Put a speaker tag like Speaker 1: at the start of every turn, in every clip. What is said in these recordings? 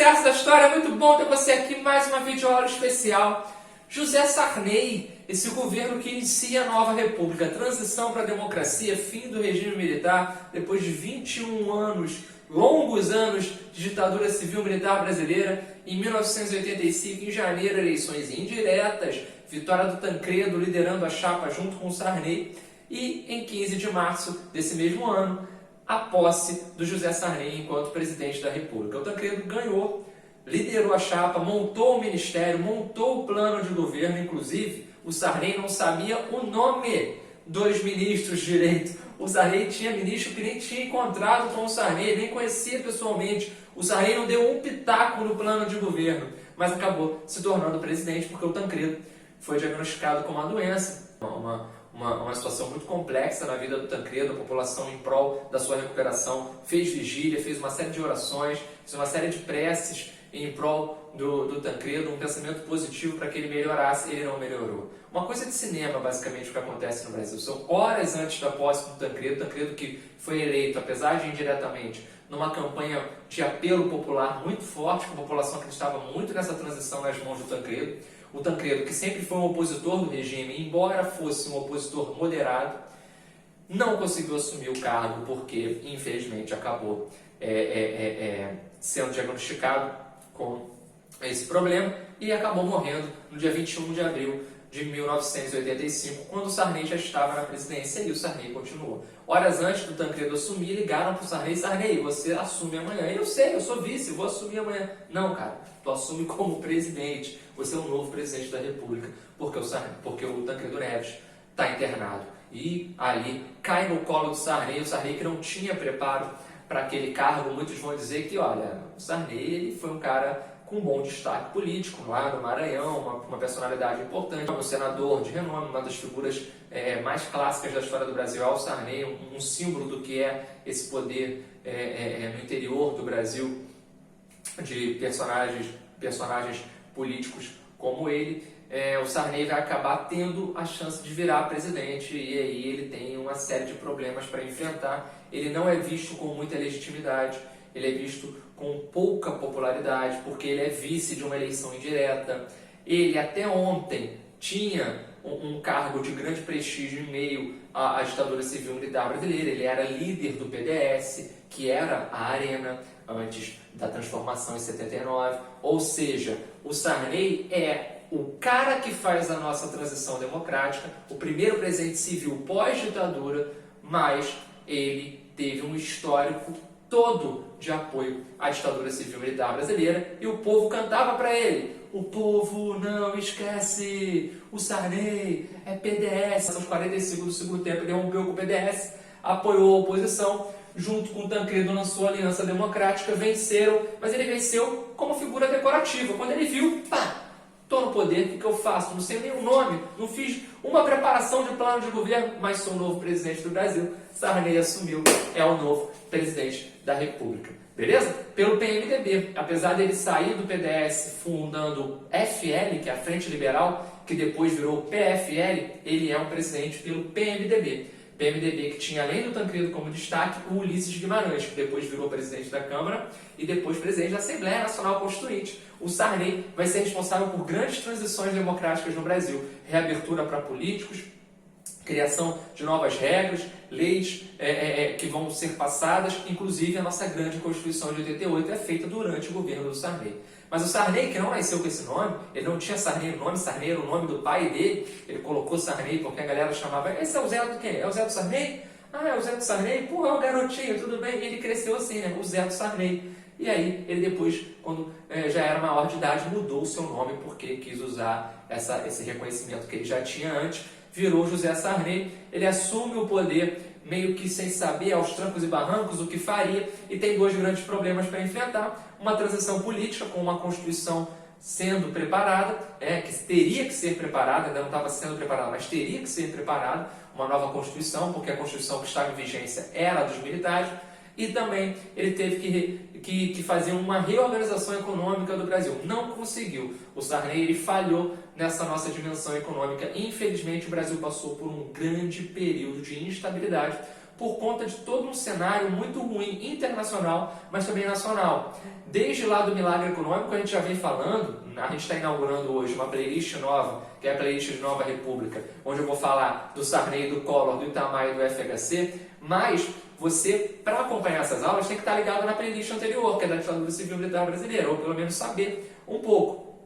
Speaker 1: Alicerce da História, muito bom ter você aqui, mais uma videoaula especial. José Sarney, esse governo que inicia a nova república, transição para a democracia, fim do regime militar, depois de 21 anos, longos anos de ditadura civil-militar brasileira. Em 1985, em janeiro, eleições indiretas, vitória do Tancredo liderando a chapa junto com o Sarney. E em 15 de março desse mesmo ano, a posse do José Sarney enquanto presidente da República. O Tancredo ganhou, liderou a chapa, montou o ministério, montou o plano de governo, inclusive o Sarney não sabia o nome dos ministros direito. O Sarney tinha ministro que nem tinha encontrado com o Sarney, nem conhecia pessoalmente. O Sarney não deu um pitaco no plano de governo, mas acabou se tornando presidente porque o Tancredo foi diagnosticado com uma doença, uma situação muito complexa na vida do Tancredo. A população, em prol da sua recuperação, fez vigília, fez uma série de orações, fez uma série de preces em prol do Tancredo, um pensamento positivo para que ele melhorasse. Ele não melhorou. Uma coisa de cinema, basicamente, o que acontece no Brasil. São horas antes da posse do Tancredo que foi eleito, apesar de indiretamente, numa campanha de apelo popular muito forte, que a população acreditava muito nessa transição nas mãos do Tancredo. O Tancredo, que sempre foi um opositor do regime, embora fosse um opositor moderado, não conseguiu assumir o cargo porque, infelizmente, acabou sendo diagnosticado com esse problema e acabou morrendo no dia 21 de abril de 1985, quando o Sarney já estava na presidência e o Sarney continuou. Horas antes do Tancredo assumir, ligaram para o Sarney: Sarney, você assume amanhã. Eu sei, eu sou vice, vou assumir amanhã. Não, cara, tu assume como presidente. Você é o novo presidente da República, porque o Tancredo Neves está internado. E ali cai no colo do Sarney, o Sarney que não tinha preparo para aquele cargo. Muitos vão dizer que, olha, o Sarney ele foi um cara com um bom destaque político lá no Maranhão, uma personalidade importante, um senador de renome, uma das figuras mais clássicas da história do Brasil é o Sarney, um símbolo do que é esse poder no interior do Brasil, de personagens políticos como ele. O Sarney vai acabar tendo a chance de virar presidente e aí ele tem uma série de problemas para enfrentar. Ele não é visto com muita legitimidade, ele é visto com pouca popularidade, porque ele é vice de uma eleição indireta. Ele até ontem tinha um cargo de grande prestígio em meio à ditadura civil-militar brasileira. Ele era líder do PDS, que era a Arena, antes da transformação em 79. Ou seja, o Sarney é o cara que faz a nossa transição democrática, o primeiro presidente civil pós-ditadura, mas ele teve um histórico todo de apoio à ditadura civil-militar brasileira e o povo cantava para ele: o povo não esquece, o Sarney é PDS. Aos 45 do segundo tempo ele rompeu com o PDS, apoiou a oposição, junto com o Tancredo lançou a Aliança Democrática, venceram, mas ele venceu como figura decorativa. Quando ele viu, pá, estou no poder, o que eu faço? Não sei nem o nome, não fiz uma preparação de plano de governo, mas sou o novo presidente do Brasil. Sarney assumiu, é o novo presidente da República. Beleza? Pelo PMDB. Apesar dele sair do PDS fundando o FL, que é a Frente Liberal, que depois virou PFL, ele é um presidente pelo PMDB. PMDB que tinha, além do Tancredo como destaque, o Ulisses Guimarães, que depois virou presidente da Câmara e depois presidente da Assembleia Nacional Constituinte. O Sarney vai ser responsável por grandes transições democráticas no Brasil, reabertura para políticos, criação de novas regras, leis que vão ser passadas, inclusive a nossa grande Constituição de 88 é feita durante o governo do Sarney. Mas o Sarney, que não nasceu com esse nome, ele não tinha Sarney no nome, Sarney era o nome do pai dele, ele colocou Sarney porque a galera chamava: esse é o Zé do quê? É o Zé do Sarney? Ah, é o Zé do Sarney? Pô, é o garotinho, tudo bem? E ele cresceu assim, né? O Zé do Sarney. E aí, ele depois, quando já era maior de idade, mudou o seu nome porque quis usar esse reconhecimento que ele já tinha antes, virou José Sarney. Ele assume o poder meio que sem saber, aos trancos e barrancos, o que faria, e tem dois grandes problemas para enfrentar: uma transição política com uma Constituição sendo preparada, que teria que ser preparada, ainda não estava sendo preparada, mas teria que ser preparada, uma nova Constituição, porque a Constituição que estava em vigência era a dos militares. E também ele teve que fazer uma reorganização econômica do Brasil. Não conseguiu. O Sarney ele falhou nessa nossa dimensão econômica. Infelizmente, o Brasil passou por um grande período de instabilidade por conta de todo um cenário muito ruim internacional, mas também nacional. Desde lá do milagre econômico, a gente já vem falando, a gente está inaugurando hoje uma playlist nova, que é a playlist de Nova República, onde eu vou falar do Sarney, do Collor, do Itamar e do FHC, mas você, para acompanhar essas aulas, tem que estar ligado na playlist anterior, que é da ditadura civil militar brasileira, ou pelo menos saber um pouco.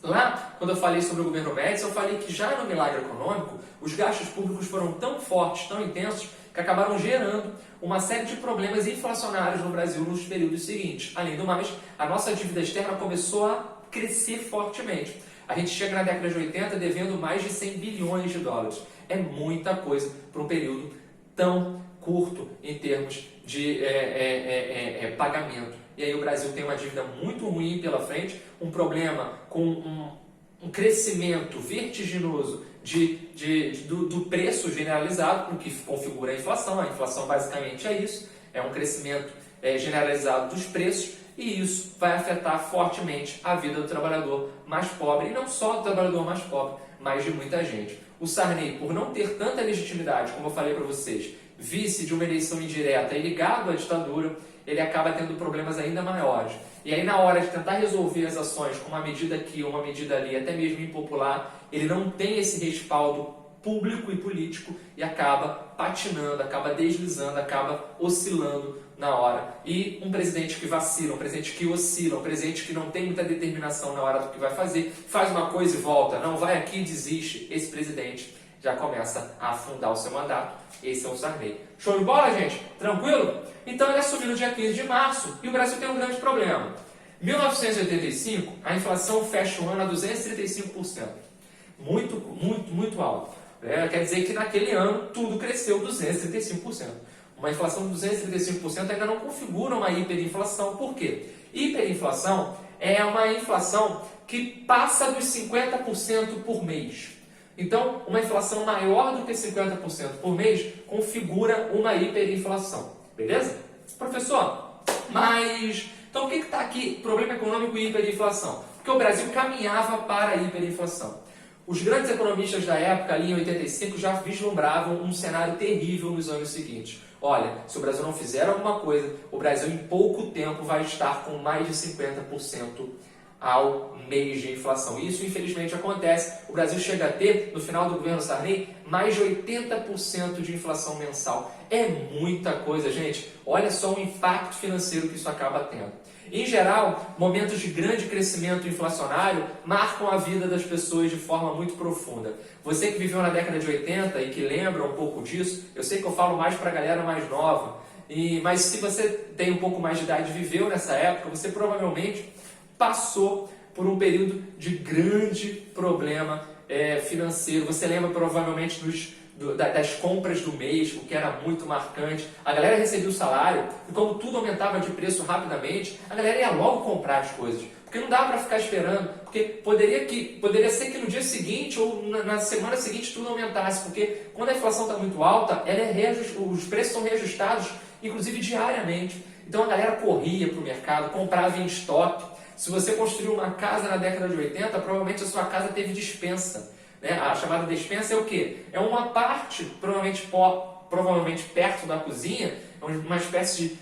Speaker 1: Lá, quando eu falei sobre o governo Médici, eu falei que já no milagre econômico, os gastos públicos foram tão fortes, tão intensos, que acabaram gerando uma série de problemas inflacionários no Brasil nos períodos seguintes. Além do mais, a nossa dívida externa começou a crescer fortemente. A gente chega na década de 80 devendo mais de 100 bilhões de dólares. É muita coisa para um período tão curto em termos de pagamento. E aí o Brasil tem uma dívida muito ruim pela frente, um problema com um crescimento vertiginoso do preço generalizado, o que configura a inflação. A inflação basicamente é isso, é um crescimento generalizado dos preços, e isso vai afetar fortemente a vida do trabalhador mais pobre, e não só do trabalhador mais pobre, mas de muita gente. O Sarney, por não ter tanta legitimidade, como eu falei para vocês, vice de uma eleição indireta e ligado à ditadura, ele acaba tendo problemas ainda maiores. E aí, na hora de tentar resolver as ações com uma medida aqui, uma medida ali, até mesmo impopular, ele não tem esse respaldo público e político e acaba patinando, acaba deslizando, acaba oscilando na hora. E um presidente que vacila, um presidente que oscila, um presidente que não tem muita determinação na hora do que vai fazer, faz uma coisa e volta, não, vai aqui e desiste. Esse presidente já começa a afundar o seu mandato. Esse é o Sarney. Show de bola, gente? Tranquilo? Então ele assumiu no dia 15 de março e o Brasil tem um grande problema. Em 1985, a inflação fecha o ano a 235%. Muito alto. Quer dizer que naquele ano tudo cresceu 235%. Uma inflação de 235% ainda não configura uma hiperinflação. Por quê? Hiperinflação é uma inflação que passa dos 50% por mês. Então, uma inflação maior do que 50% por mês configura uma hiperinflação. Beleza? Professor, mas então o que está aqui? Problema econômico e hiperinflação. Porque o Brasil caminhava para a hiperinflação. Os grandes economistas da época, ali em 85, já vislumbravam um cenário terrível nos anos seguintes. Olha, se o Brasil não fizer alguma coisa, o Brasil em pouco tempo vai estar com mais de 50% ao mês de inflação. Isso, infelizmente, acontece. O Brasil chega a ter, no final do governo Sarney, mais de 80% de inflação mensal. É muita coisa, gente. Olha só o impacto financeiro que isso acaba tendo. Em geral, momentos de grande crescimento inflacionário marcam a vida das pessoas de forma muito profunda. Você que viveu na década de 80 e que lembra um pouco disso, eu sei que eu falo mais para a galera mais nova, mas se você tem um pouco mais de idade e viveu nessa época, você provavelmente passou por um período de grande problema financeiro. Você lembra provavelmente das compras do mês, o que era muito marcante. A galera recebia o salário e como tudo aumentava de preço rapidamente, a galera ia logo comprar as coisas. Porque não dá para ficar esperando, porque poderia ser que no dia seguinte ou na semana seguinte tudo aumentasse, porque quando a inflação está muito alta, os preços são reajustados, inclusive diariamente. Então a galera corria para o mercado, comprava em estoque. Se você construiu uma casa na década de 80, provavelmente a sua casa teve despensa. Né? A chamada despensa é o quê? É uma parte, provavelmente perto da cozinha, uma espécie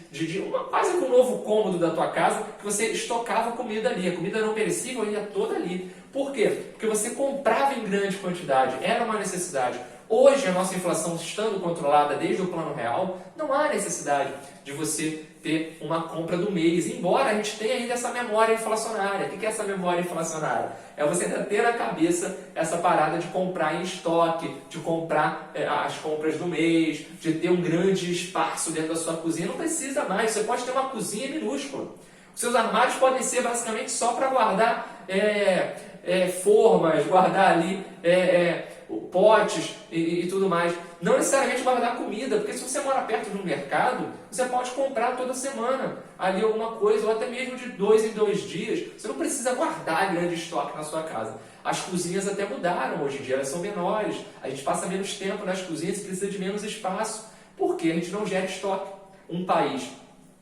Speaker 1: quase um novo cômodo da tua casa, que você estocava comida ali. A comida não perecível ia toda ali. Por quê? Porque você comprava em grande quantidade, era uma necessidade. Hoje, a nossa inflação estando controlada desde o Plano Real, não há necessidade de você ter uma compra do mês, embora a gente tenha ainda essa memória inflacionária. O que é essa memória inflacionária? É você ainda ter na cabeça essa parada de comprar em estoque, de comprar as compras do mês, de ter um grande espaço dentro da sua cozinha. Não precisa mais, você pode ter uma cozinha minúscula. Os seus armários podem ser basicamente só para guardar formas, guardar ali potes e tudo mais. Não necessariamente guardar comida, porque se você mora perto de um mercado, você pode comprar toda semana ali alguma coisa, ou até mesmo de 2 em 2 dias. Você não precisa guardar grande estoque na sua casa. As cozinhas até mudaram hoje em dia, elas são menores. A gente passa menos tempo nas cozinhas e precisa de menos espaço. Por quê? A gente não gera estoque. Um país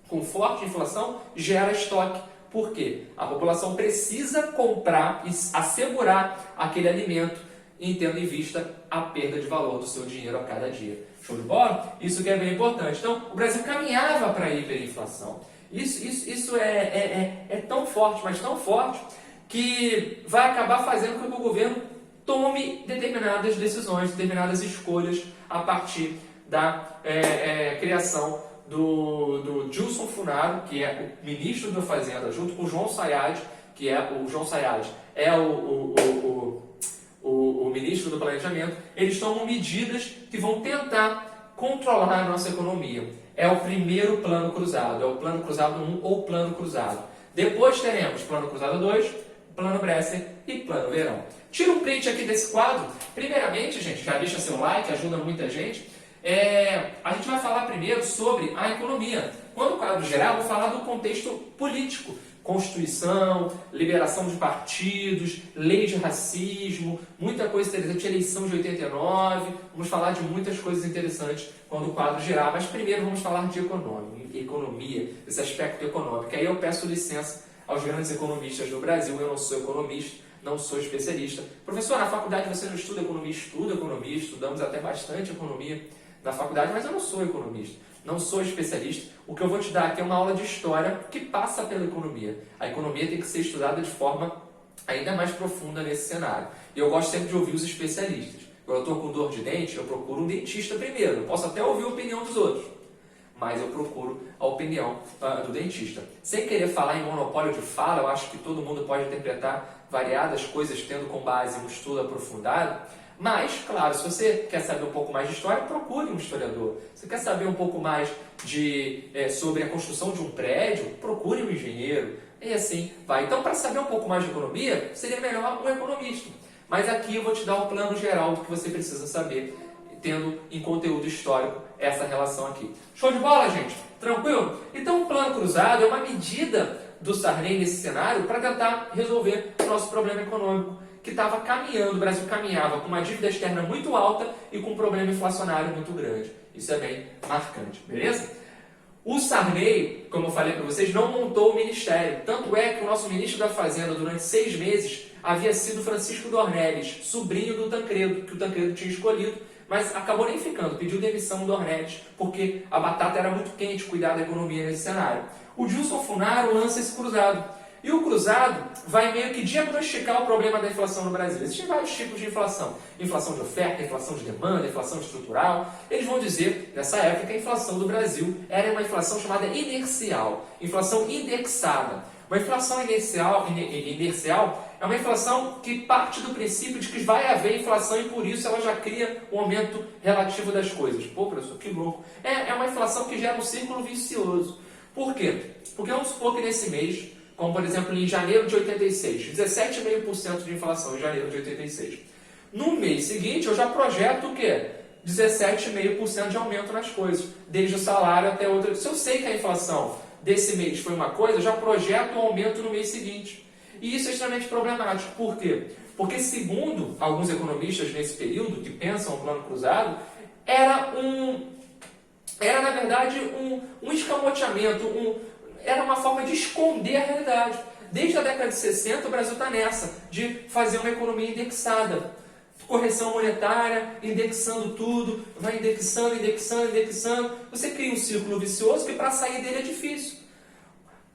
Speaker 1: com forte inflação gera estoque. Por quê? A população precisa comprar e assegurar aquele alimento, tendo em vista a perda de valor do seu dinheiro a cada dia. Show de bola? Isso que é bem importante. Então, o Brasil caminhava para a hiperinflação. Isso é tão forte, mas tão forte, que vai acabar fazendo com que o governo tome determinadas decisões, determinadas escolhas a partir da criação do Gilson Funaro, que é o ministro da Fazenda, junto com o João Sayad, que é o João Sayad, é o ministro do Planejamento. Eles tomam medidas que vão tentar controlar a nossa economia. É o primeiro plano cruzado, é o plano cruzado 1 ou plano cruzado. Depois teremos plano cruzado 2, plano Bresser e plano verão. Tira um print aqui desse quadro. Primeiramente, gente, já deixa seu like, ajuda muita gente. A gente vai falar primeiro sobre a economia. Quando o quadro geral, eu vou falar do contexto político. Constituição, liberação de partidos, lei de racismo, muita coisa interessante, eleição de 89, vamos falar de muitas coisas interessantes quando o quadro girar, mas primeiro vamos falar de economia, esse aspecto econômico. Aí eu peço licença aos grandes economistas do Brasil, eu não sou economista, não sou especialista. Professor, na faculdade você não estuda economia? Estudo economia, estudamos até bastante economia na faculdade, mas eu não sou economista. Não sou especialista. O que eu vou te dar aqui é uma aula de história que passa pela economia. A economia tem que ser estudada de forma ainda mais profunda nesse cenário. E eu gosto sempre de ouvir os especialistas. Quando eu estou com dor de dente, eu procuro um dentista primeiro. Eu posso até ouvir a opinião dos outros, mas eu procuro a opinião do dentista. Sem querer falar em monopólio de fala, eu acho que todo mundo pode interpretar variadas coisas tendo com base um estudo aprofundado. Mas, claro, se você quer saber um pouco mais de história, procure um historiador. Se quer saber um pouco mais sobre a construção de um prédio, procure um engenheiro. E assim vai. Então, para saber um pouco mais de economia, seria melhor um economista. Mas aqui eu vou te dar o plano geral do que você precisa saber, tendo em conteúdo histórico essa relação aqui. Show de bola, gente? Tranquilo? Então, o plano cruzado é uma medida do Sarney nesse cenário para tentar resolver o nosso problema econômico, que estava caminhando, o Brasil caminhava com uma dívida externa muito alta e com um problema inflacionário muito grande. Isso é bem marcante, beleza? O Sarney, como eu falei para vocês, não montou o ministério. Tanto é que o nosso ministro da Fazenda, durante 6 meses, havia sido Francisco Dornelles, sobrinho do Tancredo, que o Tancredo tinha escolhido, mas acabou nem ficando, pediu demissão do Dornelles, porque a batata era muito quente cuidar da economia nesse cenário. O Gilson Funaro lança esse cruzado. E o cruzado vai meio que diagnosticar o problema da inflação no Brasil. Existem vários tipos de inflação. Inflação de oferta, inflação de demanda, inflação estrutural. Eles vão dizer, nessa época, que a inflação do Brasil era uma inflação chamada inercial. Inflação indexada. Uma inflação inercial é uma inflação que parte do princípio de que vai haver inflação e por isso ela já cria um aumento relativo das coisas. Pô, professor, que louco. É uma inflação que gera um círculo vicioso. Por quê? Porque vamos supor que nesse mês, como por exemplo em janeiro de 86, 17,5% de inflação em janeiro de 86. No mês seguinte eu já projeto o quê? 17,5% de aumento nas coisas, desde o salário até outra. Se eu sei que a inflação desse mês foi uma coisa, eu já projeto o aumento no mês seguinte. E isso é extremamente problemático. Por quê? Porque segundo alguns economistas nesse período, que pensam o plano cruzado, era na verdade um escamoteamento, era uma forma de esconder a realidade. Desde a década de 60, o Brasil está nessa, de fazer uma economia indexada. Correção monetária, indexando tudo, vai indexando. Você cria um círculo vicioso que para sair dele é difícil.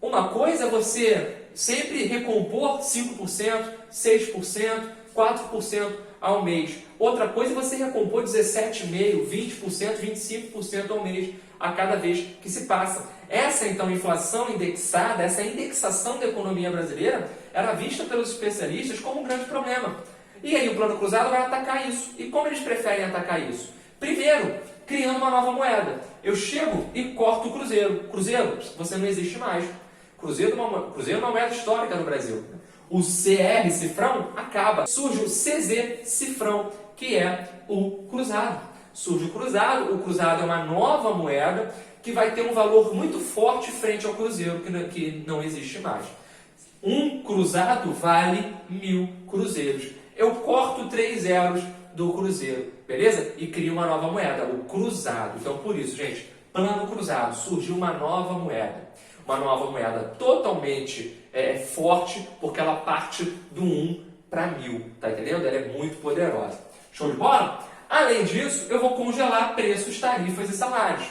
Speaker 1: Uma coisa é você sempre recompor 5%, 6%, 4% ao mês. Outra coisa é você recompor 17,5%, 20%, 25% ao mês a cada vez que se passa. Essa, então, inflação indexada, essa indexação da economia brasileira, era vista pelos especialistas como um grande problema. E aí o plano cruzado vai atacar isso. E como eles preferem atacar isso? Primeiro, criando uma nova moeda. Eu chego e corto o cruzeiro. Cruzeiro, você não existe mais. Cruzeiro é uma moeda histórica no Brasil. O CR, cifrão, acaba. Surge o CZ, cifrão, que é o cruzado. Surge o cruzado é uma nova moeda que vai ter um valor muito forte frente ao cruzeiro, que não existe mais. Um cruzado vale 1.000 cruzeiros. Eu corto 3 zeros do cruzeiro, beleza? E crio uma nova moeda, o cruzado. Então, por isso, gente, plano cruzado, surgiu uma nova moeda. Uma nova moeda totalmente forte, porque ela parte do 1 para 1.000, tá entendendo? Ela é muito poderosa. Show de bola? Além disso, eu vou congelar preços, tarifas e salários.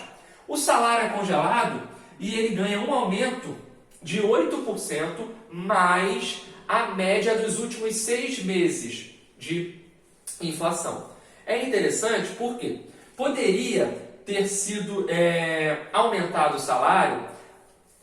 Speaker 1: O salário é congelado e ele ganha um aumento de 8% mais a média dos últimos 6 meses de inflação. É interessante porque poderia ter sido aumentado o salário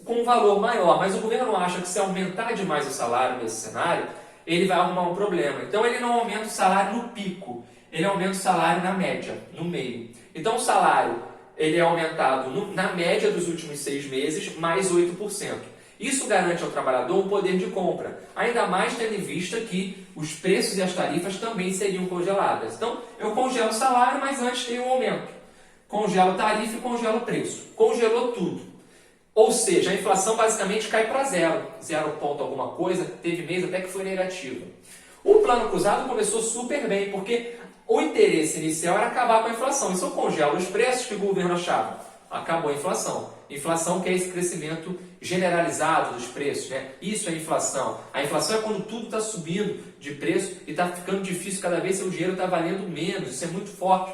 Speaker 1: com um valor maior, mas o governo acha que se aumentar demais o salário nesse cenário, ele vai arrumar um problema. Então ele não aumenta o salário no pico, ele aumenta o salário na média, no meio. Então o salário ele é aumentado na média dos últimos 6 meses, mais 8%. Isso garante ao trabalhador um poder de compra, ainda mais tendo em vista que os preços e as tarifas também seriam congeladas. Então eu congelo o salário, mas antes tem um aumento. Congelo tarifa e congelo preço. Congelou tudo. Ou seja, a inflação basicamente cai para zero. 0 ponto alguma coisa, teve mês até que foi negativa. O plano cruzado começou super bem, porque o interesse inicial era acabar com a inflação. E se eu congelo os preços, que o governo achava? Acabou a inflação. Inflação que é esse crescimento generalizado dos preços, né? Isso é inflação. A inflação é quando tudo está subindo de preço e está ficando difícil, cada vez seu dinheiro está valendo menos. Isso é muito forte.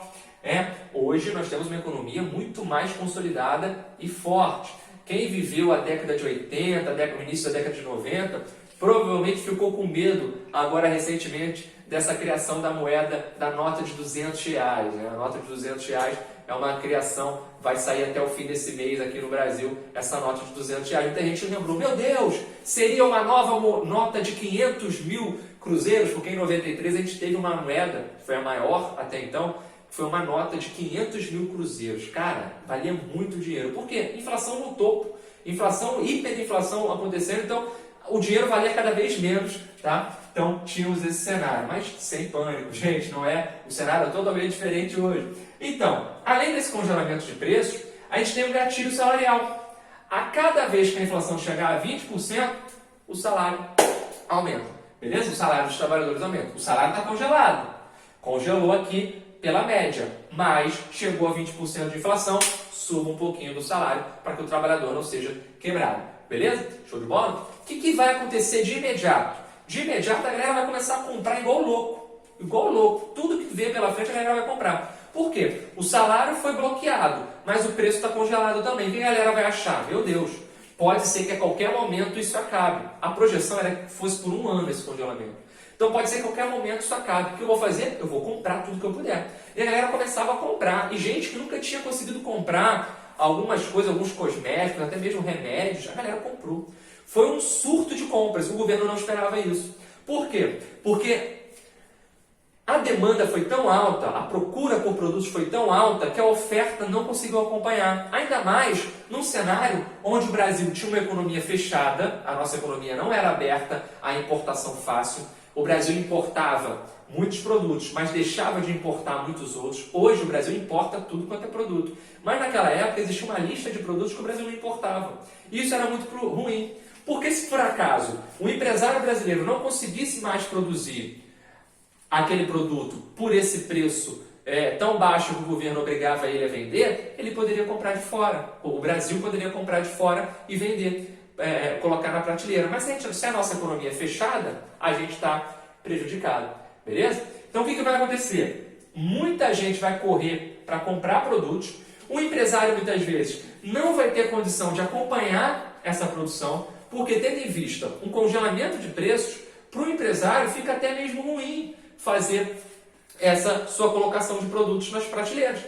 Speaker 1: Hoje nós temos uma economia muito mais consolidada e forte. Quem viveu a década de 80, o início da década de 90, provavelmente ficou com medo, agora recentemente, dessa criação da moeda, da nota de R$200. Né? A nota de R$200 é uma criação, vai sair até o fim desse mês aqui no Brasil, essa nota de R$200. Muita gente lembrou, meu Deus, seria uma nova nota de 500 mil cruzeiros, porque em 93 a gente teve uma moeda, que foi a maior até então, foi uma nota de 500 mil cruzeiros. Cara, valia muito dinheiro. Por quê? Inflação no topo. Inflação, hiperinflação acontecendo, então o dinheiro valia cada vez menos, tá? Então tínhamos esse cenário, mas sem pânico, gente, não é? O cenário é totalmente diferente hoje. Então, além desse congelamento de preços, a gente tem um gatilho salarial. A cada vez que a inflação chegar a 20%, o salário aumenta. Beleza? O salário dos trabalhadores aumenta. O salário está congelado. Congelou aqui pela média, mas chegou a 20% de inflação, suba um pouquinho do salário para que o trabalhador não seja quebrado. Beleza? Show de bola? O que vai acontecer de imediato? De imediato a galera vai começar a comprar igual louco. Igual louco. Tudo que vê pela frente a galera vai comprar. Por quê? O salário foi bloqueado, mas o preço está congelado também. O que a galera vai achar? Meu Deus, pode ser que a qualquer momento isso acabe. A projeção era que fosse por um ano esse congelamento. Então pode ser que a qualquer momento isso acabe. O que eu vou fazer? Eu vou comprar tudo que eu puder. E a galera começava a comprar. E gente que nunca tinha conseguido comprar algumas coisas, alguns cosméticos, até mesmo remédios, a galera comprou. Foi um surto de compras. O governo não esperava isso. Por quê? Porque a demanda foi tão alta, a procura por produtos foi tão alta que a oferta não conseguiu acompanhar. Ainda mais num cenário onde o Brasil tinha uma economia fechada, a nossa economia não era aberta à importação fácil. O Brasil importava muitos produtos, mas deixava de importar muitos outros. Hoje o Brasil importa tudo quanto é produto. Mas naquela época existia uma lista de produtos que o Brasil não importava. E isso era muito ruim. Porque se por acaso o empresário brasileiro não conseguisse mais produzir aquele produto por esse preço tão baixo que o governo obrigava ele a vender, ele poderia comprar de fora. O Brasil poderia comprar de fora e vender. Colocar na prateleira. Mas se a nossa economia é fechada, a gente está prejudicado. Beleza? Então o que vai acontecer? Muita gente vai correr para comprar produtos. O empresário muitas vezes não vai ter condição de acompanhar essa produção, porque tendo em vista um congelamento de preços, para o empresário fica até mesmo ruim fazer essa sua colocação de produtos nas prateleiras.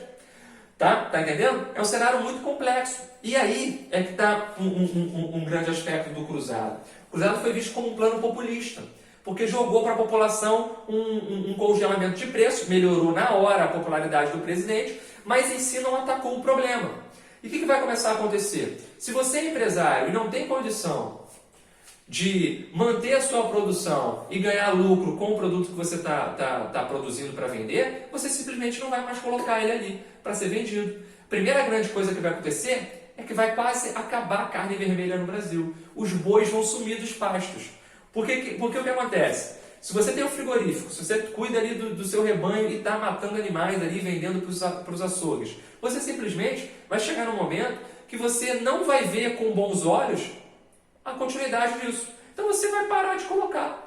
Speaker 1: Tá entendendo? É um cenário muito complexo. E aí é que está um grande aspecto do cruzado. O cruzado foi visto como um plano populista, porque jogou para a população um congelamento de preços, melhorou na hora a popularidade do presidente, mas em si não atacou o problema. E o que vai começar a acontecer? Se você é empresário e não tem condição de manter a sua produção e ganhar lucro com o produto que você está produzindo para vender, você simplesmente não vai mais colocar ele ali para ser vendido. Primeira grande coisa que vai acontecer é que vai quase acabar a carne vermelha no Brasil. Os bois vão sumir dos pastos. Porque o que acontece? Se você tem um frigorífico, se você cuida ali do seu rebanho e está matando animais ali, vendendo para os açougues, você simplesmente vai chegar num momento que você não vai ver com bons olhos a continuidade disso. Então você vai parar de colocar.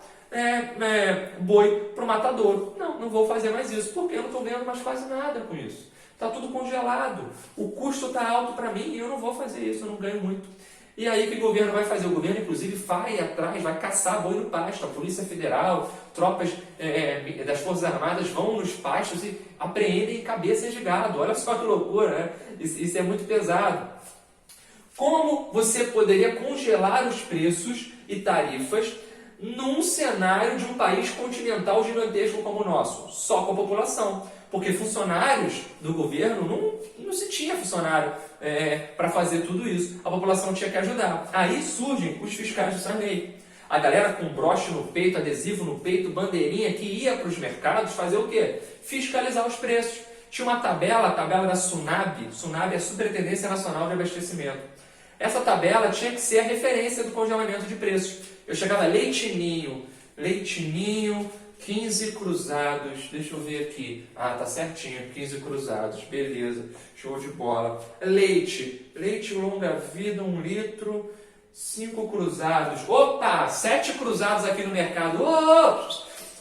Speaker 1: boi para o matadouro. Não vou fazer mais isso, porque eu não estou ganhando mais quase nada com isso. Está tudo congelado. O custo está alto para mim e eu não vou fazer isso, eu não ganho muito. E aí o que o governo vai fazer? O governo, inclusive, vai atrás, vai caçar boi no pasto. A Polícia Federal, tropas das Forças Armadas vão nos pastos e apreendem cabeças de gado. Olha só que loucura, né? Isso é muito pesado. Como você poderia congelar os preços e tarifas num cenário de um país continental gigantesco como o nosso? Só com a população. Porque funcionários do governo, não se tinha funcionário para fazer tudo isso. A população tinha que ajudar. Aí surgem os fiscais do Sarney. A galera com broche no peito, adesivo no peito, bandeirinha, que ia para os mercados fazer o quê? Fiscalizar os preços. Tinha uma tabela, a tabela da SUNAB. SUNAB é a Superintendência Nacional de Abastecimento. Essa tabela tinha que ser a referência do congelamento de preços. Eu chegava leitinho, 15 cruzados, deixa eu ver aqui, tá certinho, 15 cruzados, beleza, show de bola. Leite longa vida, 1 litro, 5 cruzados, opa, 7 cruzados aqui no mercado,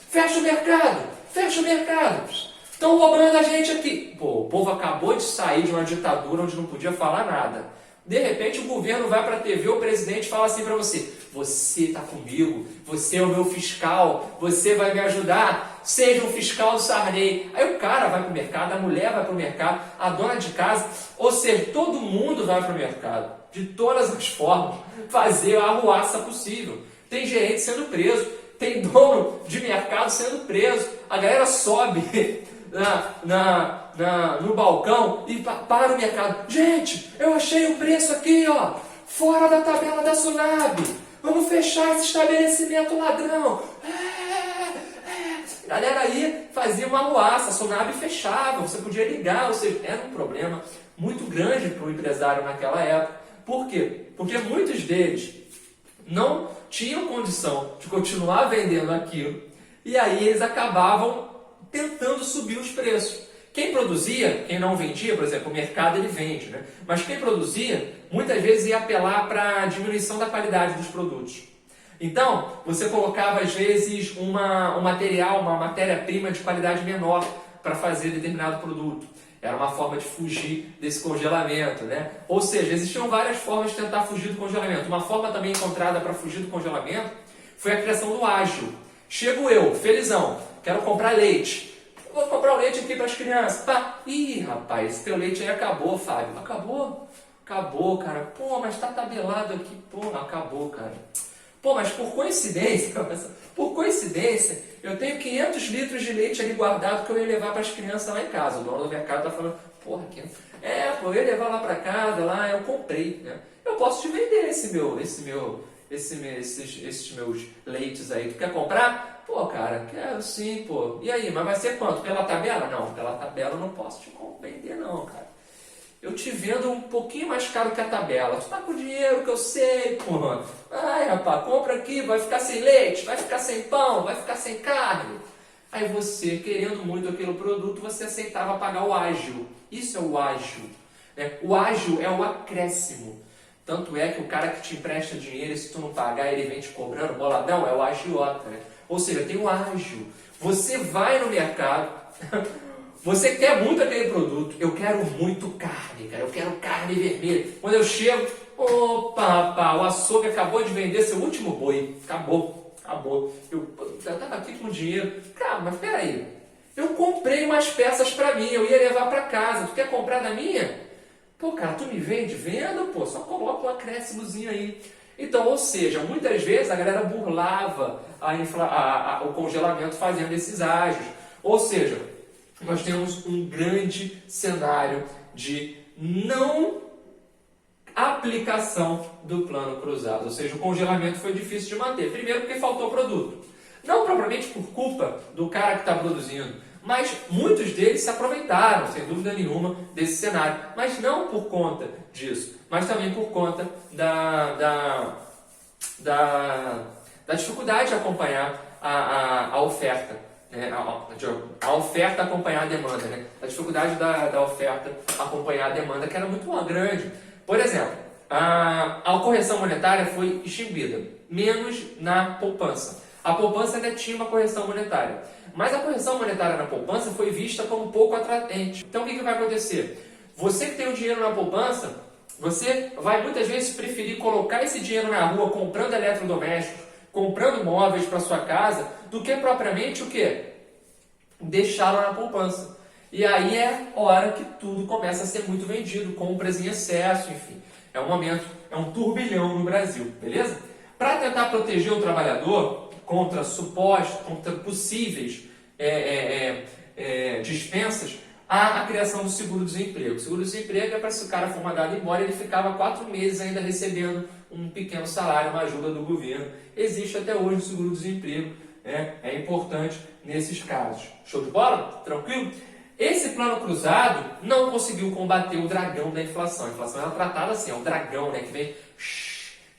Speaker 1: fecha o mercado, estão roubando a gente aqui. Pô, o povo acabou de sair de uma ditadura onde não podia falar nada. De repente o governo vai para a TV, o presidente fala assim para você: você está comigo, você é o meu fiscal, você vai me ajudar, seja um fiscal do Sarney. Aí o cara vai para o mercado, a mulher vai para o mercado, a dona de casa, ou seja, todo mundo vai para o mercado, de todas as formas, fazer a arruaça possível. Tem gerente sendo preso, tem dono de mercado sendo preso, a galera sobe no balcão e para o mercado. Gente, eu achei o preço aqui, fora da tabela da SUNAB. Vamos fechar esse estabelecimento ladrão. A galera aí fazia uma arruaça, a SUNAB fechava, você podia ligar, ou seja, era um problema muito grande para o empresário naquela época. Por quê? Porque muitos deles não tinham condição de continuar vendendo aquilo e aí eles acabavam tentando subir os preços. Quem produzia, quem não vendia, por exemplo, o mercado ele vende, né? Mas quem produzia, muitas vezes ia apelar para a diminuição da qualidade dos produtos. Então, você colocava às vezes um material, uma matéria-prima de qualidade menor para fazer determinado produto. Era uma forma de fugir desse congelamento, né? Ou seja, existiam várias formas de tentar fugir do congelamento. Uma forma também encontrada para fugir do congelamento foi a criação do ágil. Chego eu, felizão, quero comprar leite. Vou comprar o leite aqui para as crianças. Ih, rapaz, esse teu leite aí acabou, Fábio. Acabou? Acabou, cara. Pô, mas tá tabelado aqui. Pô, acabou, cara. Pô, mas por coincidência, eu tenho 500 litros de leite ali guardado que eu ia levar para as crianças lá em casa. O dono do mercado tá falando, porra, eu ia levar lá para casa, lá eu comprei, né? Eu posso te vender esses meus leites aí. Tu quer comprar? Pô, cara, quero sim, pô. E aí, mas vai ser quanto? Pela tabela? Não, pela tabela eu não posso te vender não, cara. Eu te vendo um pouquinho mais caro que a tabela. Tu tá com dinheiro que eu sei, pô. Ai, rapaz, compra aqui, vai ficar sem leite, vai ficar sem pão, vai ficar sem carne. Aí você, querendo muito aquele produto, você aceitava pagar o ágil. Isso é o ágil, né? O ágil é o acréscimo. Tanto é que o cara que te empresta dinheiro, se tu não pagar, ele vem te cobrando, boladão, é o agiota, né? Ou seja, tem o ágil. Você vai no mercado, você quer muito aquele produto, eu quero muito carne, cara, eu quero carne vermelha. Quando eu chego, opa, o açougue acabou de vender seu último boi, acabou. Eu estava aqui com dinheiro, cara, mas peraí, eu comprei umas peças para mim, eu ia levar para casa, tu quer comprar da minha? Pô, cara, tu me vende? Venda, pô, só coloca um acréscimozinho aí. Então, ou seja, muitas vezes a galera burlava o congelamento fazendo esses ágios. Ou seja, nós temos um grande cenário de não aplicação do plano cruzado. Ou seja, o congelamento foi difícil de manter. Primeiro porque faltou produto. Não propriamente por culpa do cara que está produzindo, mas muitos deles se aproveitaram, sem dúvida nenhuma, desse cenário. Mas não por conta disso, mas também por conta da dificuldade de acompanhar a oferta. Né? A oferta acompanhar a demanda. Né? A dificuldade da oferta acompanhar a demanda, que era muito grande. Por exemplo, a correção monetária foi extinguida, menos na poupança. A poupança ainda tinha uma correção monetária. Mas a correção monetária na poupança foi vista como pouco atraente. Então o que vai acontecer? Você que tem o dinheiro na poupança, você vai muitas vezes preferir colocar esse dinheiro na rua comprando eletrodomésticos, comprando móveis para sua casa, do que propriamente o quê? Deixá-lo na poupança. E aí é hora que tudo começa a ser muito vendido, compras em excesso, enfim. É um momento, é um turbilhão no Brasil, beleza? Para tentar proteger o trabalhador contra possíveis dispensas, há a criação do seguro-desemprego. O seguro-desemprego é para se o cara for mandado embora, ele ficava 4 meses ainda recebendo um pequeno salário, uma ajuda do governo. Existe até hoje o seguro-desemprego, é importante nesses casos. Show de bola? Tranquilo? Esse plano cruzado não conseguiu combater o dragão da inflação. A inflação era tratada assim, é um dragão, né, que vem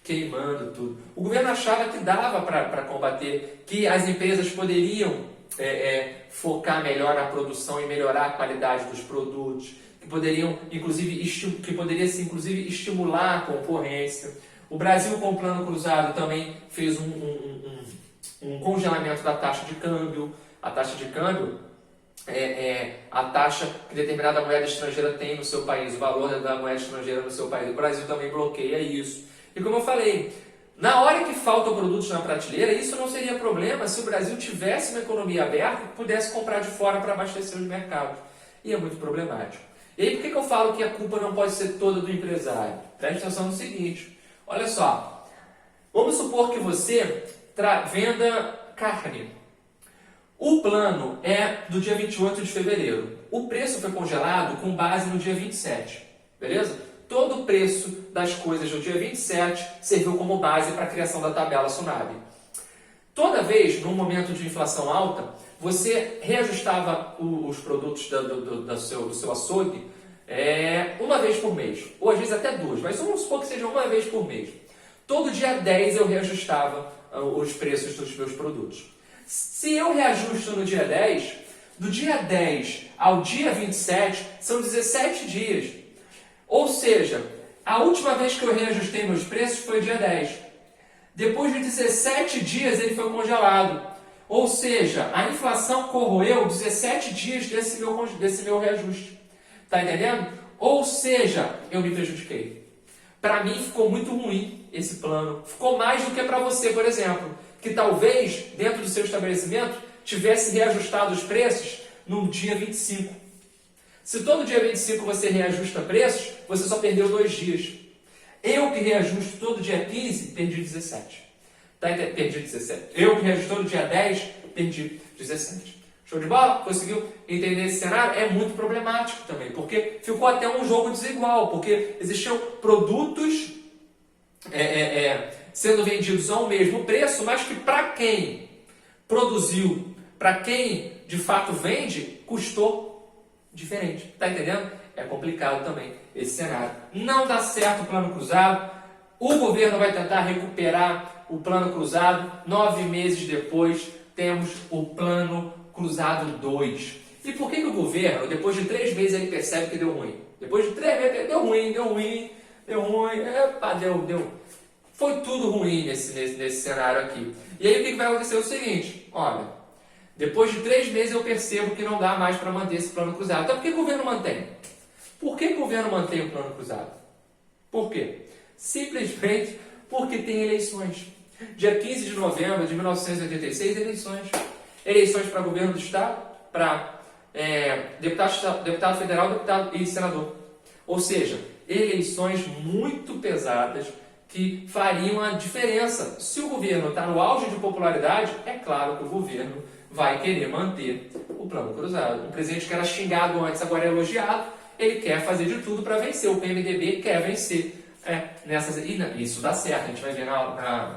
Speaker 1: queimando tudo. O governo achava que dava para combater, que as empresas poderiam focar melhor na produção e melhorar a qualidade dos produtos, que poderiam, inclusive, estimular a concorrência. O Brasil, com o plano cruzado, também fez um congelamento da taxa de câmbio. A taxa de câmbio a taxa que determinada moeda estrangeira tem no seu país, o valor da moeda estrangeira no seu país. O Brasil também bloqueia isso. E como eu falei, na hora que faltam produtos na prateleira, isso não seria problema se o Brasil tivesse uma economia aberta e pudesse comprar de fora para abastecer os mercados. E é muito problemático. E aí por que eu falo que a culpa não pode ser toda do empresário? Preste atenção no seguinte, olha só, vamos supor que você venda carne. O plano é do dia 28 de fevereiro. O preço foi congelado com base no dia 27, beleza? Todo o preço das coisas do dia 27 serviu como base para a criação da tabela Tsunami. Toda vez, num momento de inflação alta, você reajustava os produtos do seu açougue uma vez por mês, ou às vezes até duas, mas vamos supor que seja uma vez por mês. Todo dia 10 eu reajustava os preços dos meus produtos. Se eu reajusto no dia 10, do dia 10 ao dia 27 são 17 dias. Ou seja, a última vez que eu reajustei meus preços foi dia 10. Depois de 17 dias ele foi congelado. Ou seja, a inflação corroeu 17 dias desse meu reajuste. Tá entendendo? Ou seja, eu me prejudiquei. Para mim ficou muito ruim esse plano. Ficou mais do que para você, por exemplo, que talvez, dentro do seu estabelecimento, tivesse reajustado os preços no dia 25. Se todo dia 25 você reajusta preços, você só perdeu 2 dias. Eu que reajusto todo dia 15, perdi 17. Perdi 17. Eu que reajusto todo dia 10, perdi 17. Show de bola? Conseguiu entender esse cenário? É muito problemático também, porque ficou até um jogo desigual, porque existiam produtos sendo vendidos ao mesmo preço, mas que para quem produziu, para quem de fato vende, custou diferente. Tá entendendo? É complicado também esse cenário. Não dá certo o plano cruzado. O governo vai tentar recuperar o plano cruzado. 9 meses depois, temos o plano cruzado 2. E por que o governo, depois de 3 meses, ele percebe que deu ruim? Depois de 3 meses, deu ruim. Epa, deu. Foi tudo ruim nesse cenário aqui. E aí o que vai acontecer? É o seguinte, olha, depois de 3 meses eu percebo que não dá mais para manter esse plano cruzado. Então por que o governo mantém? Por que o governo mantém o plano cruzado? Por quê? Simplesmente porque tem eleições. Dia 15 de novembro de 1986, eleições. Eleições para governo do Estado, para deputado federal, deputado e senador. Ou seja, eleições muito pesadas que fariam a diferença. Se o governo está no auge de popularidade, é claro que o governo vai querer manter o plano cruzado. Um presidente que era xingado antes, agora é elogiado, ele quer fazer de tudo para vencer. O PMDB quer vencer. E isso dá certo, a gente vai ver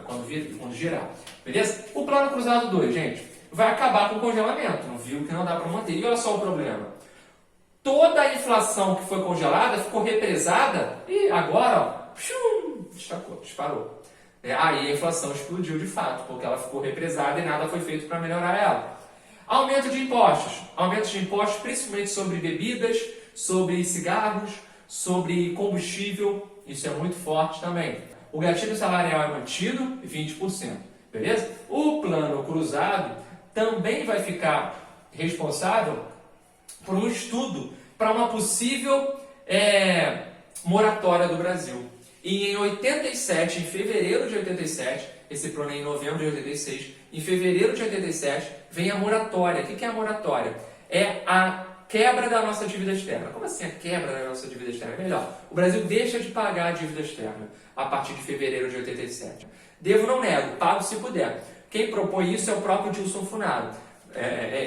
Speaker 1: quando girar. Beleza? O plano cruzado 2, gente, vai acabar com o congelamento. Não viu que não dá para manter. E olha só o problema. Toda a inflação que foi congelada ficou represada e agora, disparou. Aí a inflação explodiu de fato, porque ela ficou represada e nada foi feito para melhorar ela. Aumento de impostos principalmente sobre bebidas, sobre cigarros, sobre combustível, isso é muito forte também. O gatilho salarial é mantido, 20%. beleza? O plano cruzado também vai ficar responsável por um estudo para uma possível moratória do Brasil. E em 87, em fevereiro de 87, esse plano é em novembro de 86, em fevereiro de 87 vem a moratória. O que é a moratória? É a quebra da nossa dívida externa. Como assim a quebra da nossa dívida externa? É melhor. O Brasil deixa de pagar a dívida externa a partir de fevereiro de 87. Devo, não nego, pago se puder. Quem propõe isso é o próprio Dilson Funaro.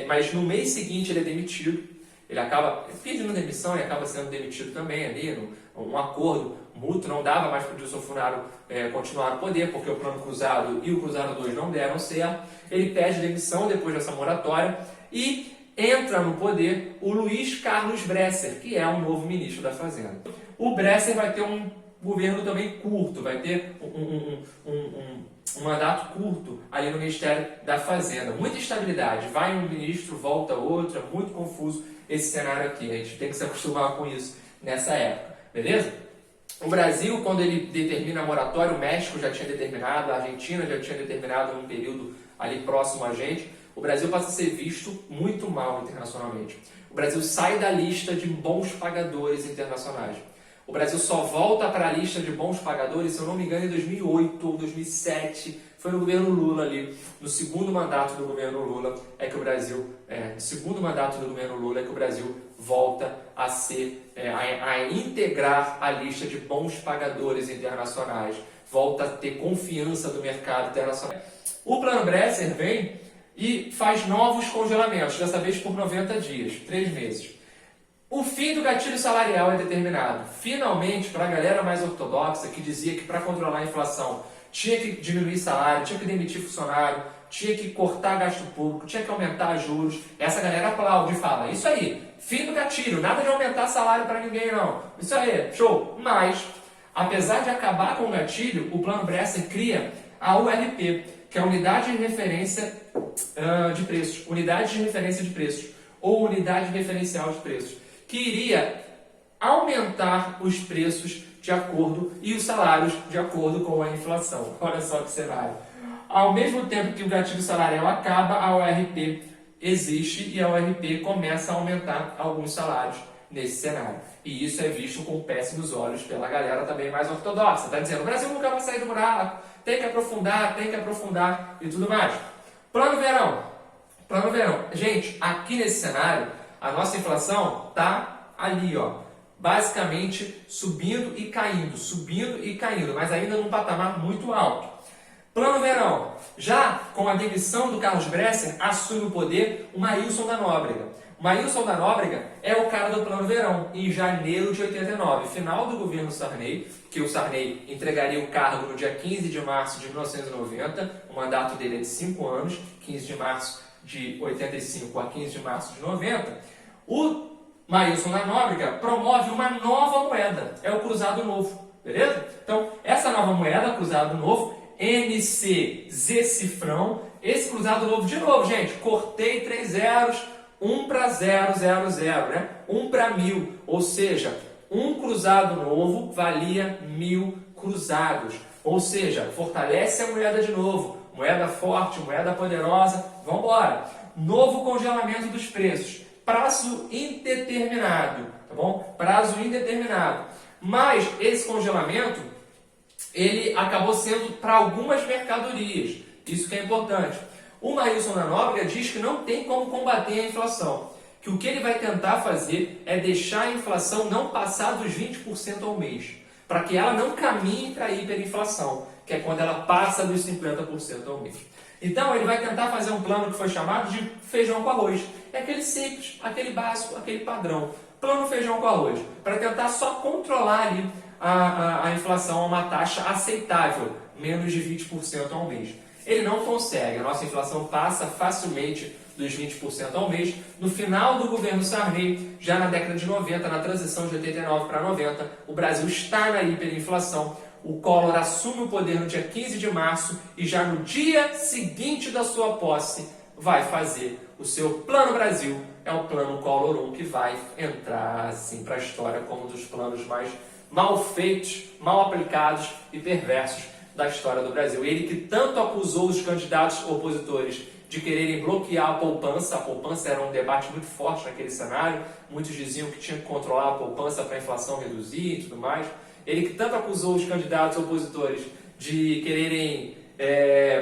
Speaker 1: Mas no mês seguinte ele é demitido. Ele acaba pedindo demissão e acaba sendo demitido também ali, um acordo mútuo, não dava mais para o Dilson Funaro continuar no poder, porque o plano cruzado e o cruzado 2 não deram certo. Ele pede demissão depois dessa moratória e entra no poder o Luiz Carlos Bresser, que é o novo ministro da Fazenda. O Bresser vai ter um governo também curto, vai ter um mandato curto ali no Ministério da Fazenda. Muita instabilidade, vai um ministro, volta outro, é muito confuso esse cenário aqui. A gente tem que se acostumar com isso nessa época, beleza? O Brasil, quando ele determina a moratória, o México já tinha determinado, a Argentina já tinha determinado num período ali próximo a gente, o Brasil passa a ser visto muito mal internacionalmente. O Brasil sai da lista de bons pagadores internacionais. O Brasil só volta para a lista de bons pagadores, se eu não me engano, em 2008 ou 2007. Foi no governo Lula ali, no segundo mandato do governo Lula, no Brasil volta a ser, a integrar a lista de bons pagadores internacionais, volta a ter confiança do mercado internacional. O Plano Bresser vem e faz novos congelamentos, dessa vez por 90 dias, 3 meses. O fim do gatilho salarial é determinado. Finalmente, para a galera mais ortodoxa, que dizia que para controlar a inflação tinha que diminuir salário, tinha que demitir funcionário, tinha que cortar gasto público, tinha que aumentar juros, essa galera aplaude e fala, isso aí, fim do gatilho, nada de aumentar salário para ninguém não. Isso aí, show. Mas, apesar de acabar com o gatilho, o Plano Bresser cria a URP, que é a Unidade de Referência de Preços, Unidade de Referência de Preços, ou Unidade Referencial de Preços, que iria aumentar os preços de acordo e os salários de acordo com a inflação. Olha só que cenário. Ao mesmo tempo que o gatilho salarial acaba, a URP existe e a URP começa a aumentar alguns salários nesse cenário. E isso é visto com péssimos olhos pela galera também mais ortodoxa. Está dizendo, o Brasil nunca vai sair do buraco, tem que aprofundar e tudo mais. Plano verão. Gente, aqui nesse cenário, a nossa inflação está ali, ó, basicamente subindo e caindo, mas ainda num patamar muito alto. Plano verão. Já com a demissão do Carlos Bresser, assume o poder o Maílson da Nóbrega. O Maílson da Nóbrega é o cara do Plano Verão, em janeiro de 89, final do governo Sarney, que o Sarney entregaria o cargo no dia 15 de março de 1990, o mandato dele é de 5 anos, 15 de março de 85 a 15 de março de 90, o Maílson da Nóbrega promove uma nova moeda, é o Cruzado Novo, beleza? Então, essa nova moeda, Cruzado Novo, NCZ Cifrão, esse Cruzado Novo, de novo, gente, cortei 3 zeros, 1 para 000, né? 1 para 1000, ou seja, um Cruzado Novo valia 1000 cruzados, ou seja, fortalece a moeda de novo, moeda forte, moeda poderosa, vamos embora. Novo congelamento dos preços, prazo indeterminado, tá bom? Prazo indeterminado. Mas esse congelamento, ele acabou sendo para algumas mercadorias, isso que é importante. O Maílson da Nóbrega diz que não tem como combater a inflação, que o que ele vai tentar fazer é deixar a inflação não passar dos 20% ao mês, para que ela não caminhe para a hiperinflação, que é quando ela passa dos 50% ao mês. Então ele vai tentar fazer um plano que foi chamado de feijão com arroz. É aquele simples, aquele básico, aquele padrão. Plano feijão com arroz, para tentar só controlar ali a inflação a uma taxa aceitável, menos de 20% ao mês. Ele não consegue, a nossa inflação passa facilmente dos 20% ao mês. No final do governo Sarney, já na década de 90, na transição de 89 para 90, o Brasil está na hiperinflação. O Collor assume o poder no dia 15 de março e já no dia seguinte da sua posse vai fazer o seu Plano Brasil. É o Plano Collor 1 que vai entrar assim, para a história como um dos planos mais mal feitos, mal aplicados e perversos da história do Brasil. Ele que tanto acusou os candidatos opositores de quererem bloquear a poupança era um debate muito forte naquele cenário, muitos diziam que tinha que controlar a poupança para a inflação reduzir e tudo mais. Ele que tanto acusou os candidatos opositores de quererem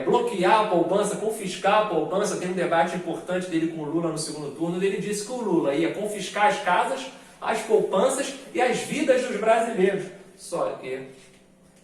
Speaker 1: bloquear a poupança, confiscar a poupança. Tem um debate importante dele com o Lula no segundo turno, ele disse que o Lula ia confiscar as casas, as poupanças e as vidas dos brasileiros. Só que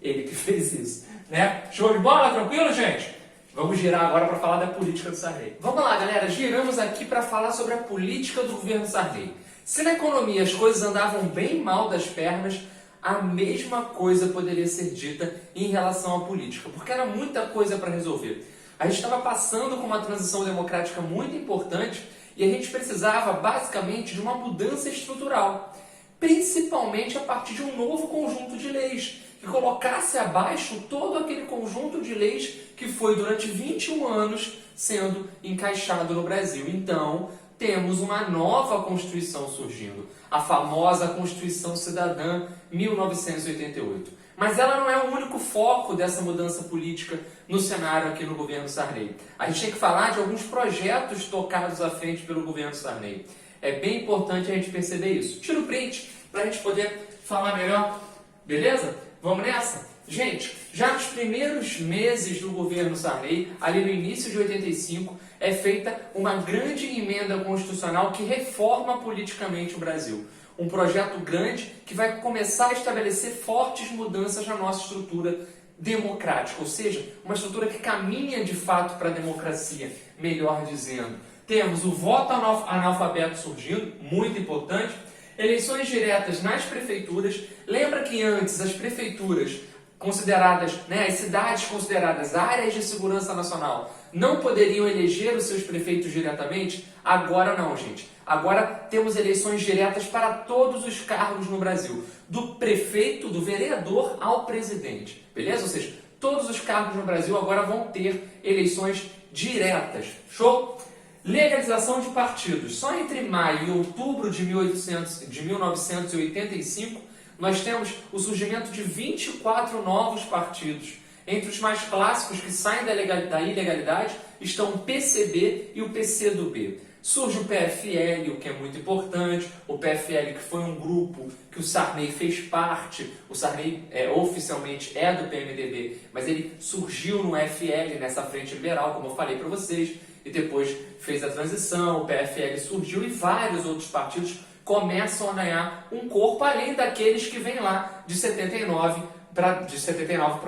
Speaker 1: ele que fez isso, né? Show de bola? Tranquilo, gente? Vamos girar agora para falar da política do Sarney. Vamos lá, galera. Giramos aqui para falar sobre a política do governo Sarney. Se na economia as coisas andavam bem mal das pernas, a mesma coisa poderia ser dita em relação à política, porque era muita coisa para resolver. A gente estava passando com uma transição democrática muito importante e a gente precisava, basicamente, de uma mudança estrutural, principalmente a partir de um novo conjunto de leis, que colocasse abaixo todo aquele conjunto de leis que foi durante 21 anos sendo encaixado no Brasil. Então, temos uma nova Constituição surgindo, a famosa Constituição Cidadã 1988. Mas ela não é o único foco dessa mudança política no cenário aqui no governo Sarney. A gente tem que falar de alguns projetos tocados à frente pelo governo Sarney. É bem importante a gente perceber isso. Tira o print para a gente poder falar melhor, beleza? Vamos nessa? Gente, já nos primeiros meses do governo Sarney, ali no início de 85, é feita uma grande emenda constitucional que reforma politicamente o Brasil. Um projeto grande que vai começar a estabelecer fortes mudanças na nossa estrutura democrática, ou seja, uma estrutura que caminha de fato para a democracia, melhor dizendo. Temos o voto analfabeto surgindo, muito importante, eleições diretas nas prefeituras. Lembra que antes as prefeituras consideradas, as cidades consideradas áreas de segurança nacional, não poderiam eleger os seus prefeitos diretamente? Agora não, gente. Agora temos eleições diretas para todos os cargos no Brasil, do prefeito, do vereador ao presidente, beleza? Ou seja, todos os cargos no Brasil agora vão ter eleições diretas. Show? Legalização de partidos. Só entre maio e outubro de 1985, nós temos o surgimento de 24 novos partidos. Entre os mais clássicos que saem da ilegalidade estão o PCB e o PCdoB. Surge o PFL, o que é muito importante. O PFL, que foi um grupo que o Sarney fez parte. O Sarney oficialmente é do PMDB, mas ele surgiu no FL, nessa frente liberal, como eu falei para vocês, e depois fez a transição, o PFL surgiu e vários outros partidos começam a ganhar um corpo, além daqueles que vêm lá de 79 para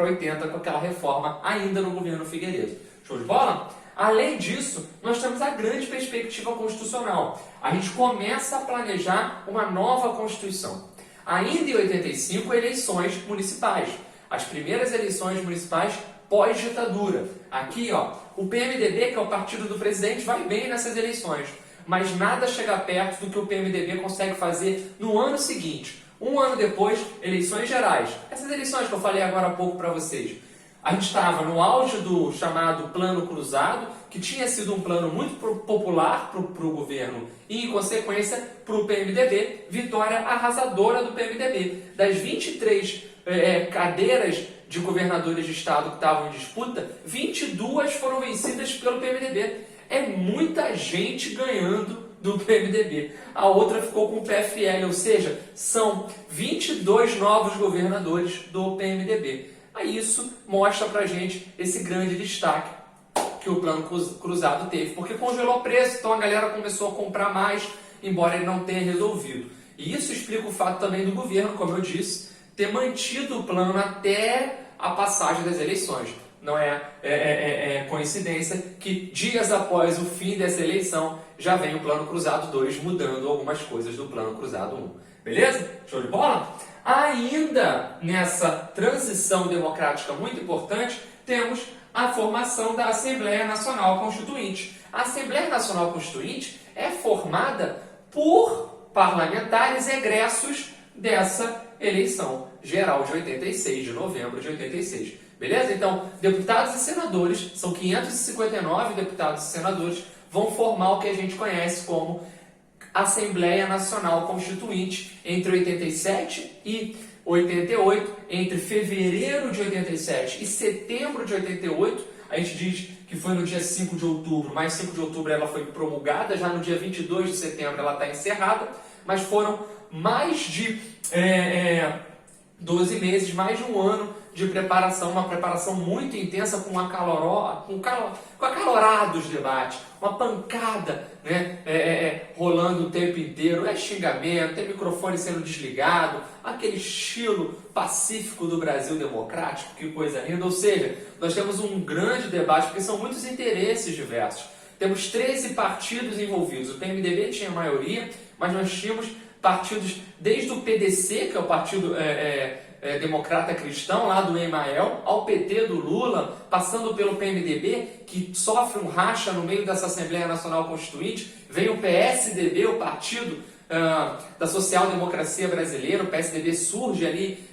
Speaker 1: 80, com aquela reforma ainda no governo Figueiredo. Show de bola? Além disso, nós temos a grande perspectiva constitucional. A gente começa a planejar uma nova Constituição. Ainda em 85, eleições municipais. As primeiras eleições municipais pós-ditadura. Aqui, o PMDB, que é o partido do presidente, vai bem nessas eleições. Mas nada chega perto do que o PMDB consegue fazer no ano seguinte. Um ano depois, eleições gerais. Essas eleições que eu falei agora há pouco para vocês. A gente estava no auge do chamado Plano Cruzado, que tinha sido um plano muito popular para o governo e, em consequência, para o PMDB, vitória arrasadora do PMDB. Das 23 cadeiras de governadores de estado que estavam em disputa, 22 foram vencidas pelo PMDB. É muita gente ganhando do PMDB. A outra ficou com o PFL, ou seja, são 22 novos governadores do PMDB. Aí isso mostra pra gente esse grande destaque que o Plano Cruzado teve, porque congelou o preço, então a galera começou a comprar mais, embora ele não tenha resolvido. E isso explica o fato também do governo, como eu disse, ter mantido o plano até a passagem das eleições. Não é coincidência que dias após o fim dessa eleição já vem o Plano Cruzado 2 mudando algumas coisas do Plano Cruzado 1. Beleza? Show de bola? Ainda nessa transição democrática muito importante, temos a formação da Assembleia Nacional Constituinte. A Assembleia Nacional Constituinte é formada por parlamentares egressos dessa eleição geral de 86, de novembro de 86. Beleza? Então, deputados e senadores, são 559 deputados e senadores, vão formar o que a gente conhece como Assembleia Nacional Constituinte entre 87 e 88, entre fevereiro de 87 e setembro de 88, a gente diz que foi no dia 5 de outubro, mas 5 de outubro ela foi promulgada, já no dia 22 de setembro ela está encerrada, mas foram mais de 12 meses, mais de um ano de preparação, uma preparação muito intensa com acalorados debates, uma pancada, né, rolando o tempo inteiro, xingamento, microfone sendo desligado, aquele estilo pacífico do Brasil democrático, que coisa linda. Ou seja, nós temos um grande debate, porque são muitos interesses diversos. Temos 13 partidos envolvidos, o PMDB tinha a maioria, mas nós tínhamos partidos desde o PDC, que é o Partido Democrata Cristão, lá do Emael, ao PT do Lula, passando pelo PMDB, que sofre um racha no meio dessa Assembleia Nacional Constituinte, vem o PSDB, o Partido da Social Democracia Brasileira. O PSDB surge ali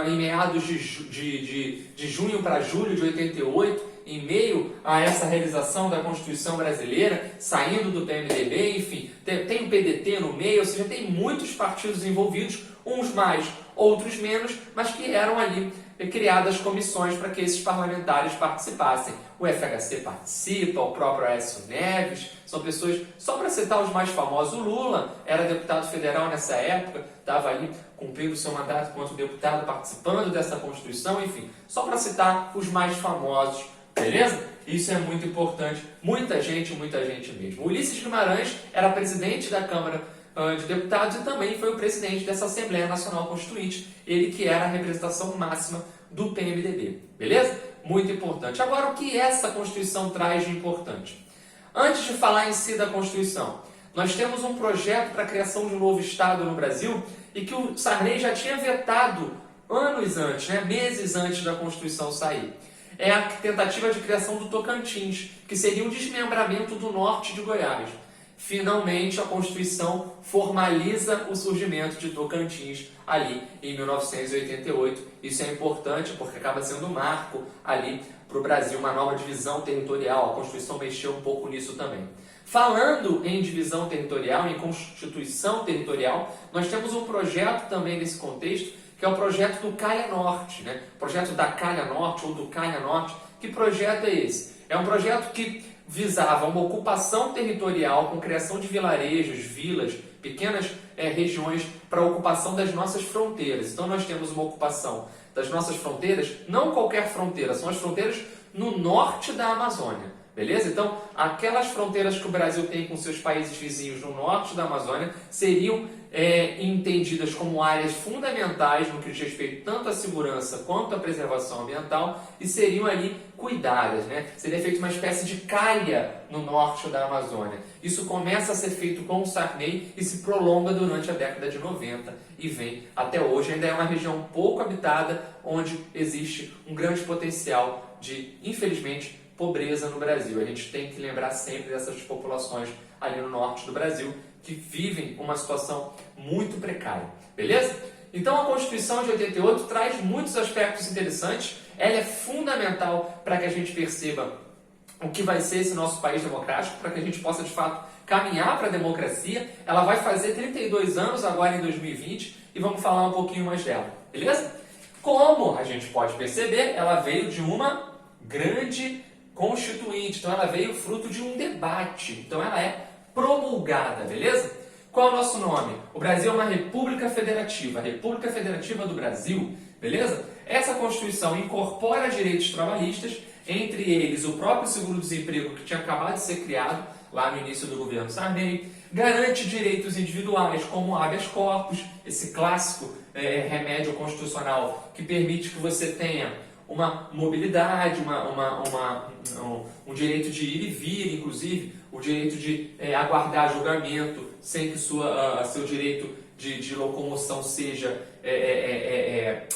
Speaker 1: em meados de junho para julho de 88, em meio a essa realização da Constituição Brasileira, saindo do PMDB, enfim, tem o PDT no meio, ou seja, tem muitos partidos envolvidos, uns mais, outros menos, mas que eram ali criadas comissões para que esses parlamentares participassem. O FHC participa, o próprio Aécio Neves, são pessoas, só para citar os mais famosos, o Lula era deputado federal nessa época, estava ali cumprindo o seu mandato enquanto deputado, participando dessa Constituição, enfim, só para citar os mais famosos. Beleza? Isso é muito importante. Muita gente mesmo. O Ulisses Guimarães era presidente da Câmara de Deputados e também foi o presidente dessa Assembleia Nacional Constituinte. Ele que era a representação máxima do PMDB. Beleza? Muito importante. Agora, o que essa Constituição traz de importante? Antes de falar em si da Constituição, nós temos um projeto para a criação de um novo Estado no Brasil e que o Sarney já tinha vetado anos antes, né? Meses antes da Constituição sair. É a tentativa de criação do Tocantins, que seria um desmembramento do norte de Goiás. Finalmente, a Constituição formaliza o surgimento de Tocantins ali em 1988. Isso é importante porque acaba sendo um marco ali para o Brasil, uma nova divisão territorial. A Constituição mexeu um pouco nisso também. Falando em divisão territorial, em constituição territorial, nós temos um projeto também nesse contexto, que é o projeto do Calha Norte, né? O projeto da Calha Norte ou do Calha Norte. Que projeto é esse? É um projeto que visava uma ocupação territorial com criação de vilarejos, vilas, pequenas regiões para a ocupação das nossas fronteiras. Então nós temos uma ocupação das nossas fronteiras, não qualquer fronteira, são as fronteiras no norte da Amazônia. Beleza? Então, aquelas fronteiras que o Brasil tem com seus países vizinhos no norte da Amazônia seriam entendidas como áreas fundamentais no que diz respeito tanto à segurança quanto à preservação ambiental e seriam ali cuidadas, né? Seria feita uma espécie de calha no norte da Amazônia. Isso começa a ser feito com o Sarney e se prolonga durante a década de 90 e vem até hoje. Ainda é uma região pouco habitada, onde existe um grande potencial de, infelizmente, pobreza no Brasil. A gente tem que lembrar sempre dessas populações ali no norte do Brasil que vivem uma situação muito precária. Beleza? Então a Constituição de 88 traz muitos aspectos interessantes. Ela é fundamental para que a gente perceba o que vai ser esse nosso país democrático, para que a gente possa de fato caminhar para a democracia. Ela vai fazer 32 anos agora em 2020 e vamos falar um pouquinho mais dela. Beleza? Como a gente pode perceber, ela veio de uma grande constituinte, então ela veio fruto de um debate, então ela é promulgada, beleza? Qual é o nosso nome? O Brasil é uma república federativa, a República Federativa do Brasil, beleza? Essa Constituição incorpora direitos trabalhistas, entre eles o próprio seguro-desemprego que tinha acabado de ser criado lá no início do governo Sarney, garante direitos individuais como o habeas corpus, esse clássico remédio constitucional que permite que você tenha uma mobilidade, um direito de ir e vir, inclusive, o direito de aguardar julgamento sem que seu direito de locomoção seja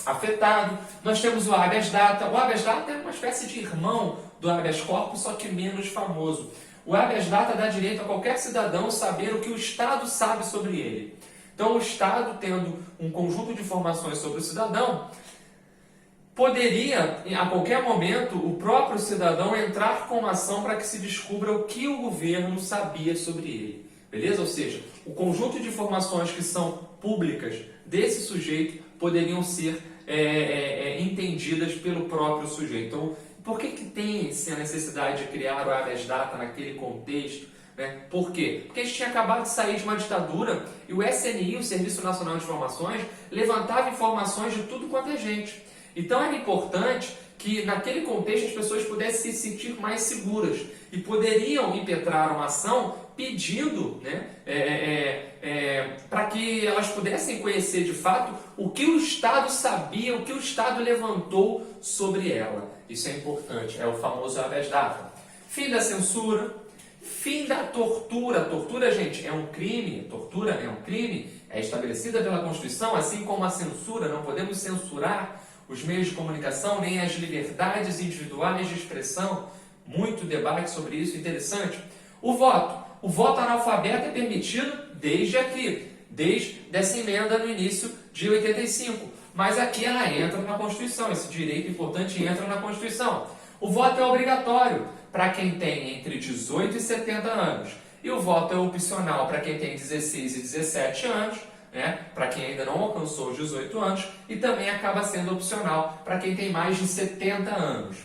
Speaker 1: afetado. Nós temos o habeas data. O habeas data é uma espécie de irmão do habeas corpus, só que menos famoso. O habeas data dá direito a qualquer cidadão saber o que o Estado sabe sobre ele. Então, o Estado, tendo um conjunto de informações sobre o cidadão, poderia, a qualquer momento, o próprio cidadão entrar com uma ação para que se descubra o que o governo sabia sobre ele. Beleza? Ou seja, o conjunto de informações que são públicas desse sujeito poderiam ser entendidas pelo próprio sujeito. Então, por que tem-se a necessidade de criar o habeas data naquele contexto? Né? Por quê? Porque a gente tinha acabado de sair de uma ditadura e o SNI, o Serviço Nacional de Informações, levantava informações de tudo quanto é gente. Então era importante que naquele contexto as pessoas pudessem se sentir mais seguras e poderiam impetrar uma ação pedindo, né, para que elas pudessem conhecer de fato o que o Estado sabia, o que o Estado levantou sobre ela. Isso é importante, é o famoso habeas data. Fim da censura, fim da tortura. Tortura, gente, é um crime. Tortura é um crime, é estabelecida pela Constituição, assim como a censura. Não podemos censurar os meios de comunicação, nem as liberdades individuais de expressão. Muito debate sobre isso, interessante. O voto. O voto analfabeto é permitido desde aqui, desde essa emenda no início de 85. Mas aqui ela entra na Constituição, esse direito importante entra na Constituição. O voto é obrigatório para quem tem entre 18 e 70 anos. E o voto é opcional para quem tem 16 e 17 anos, né? Para quem ainda não alcançou os 18 anos, e também acaba sendo opcional para quem tem mais de 70 anos.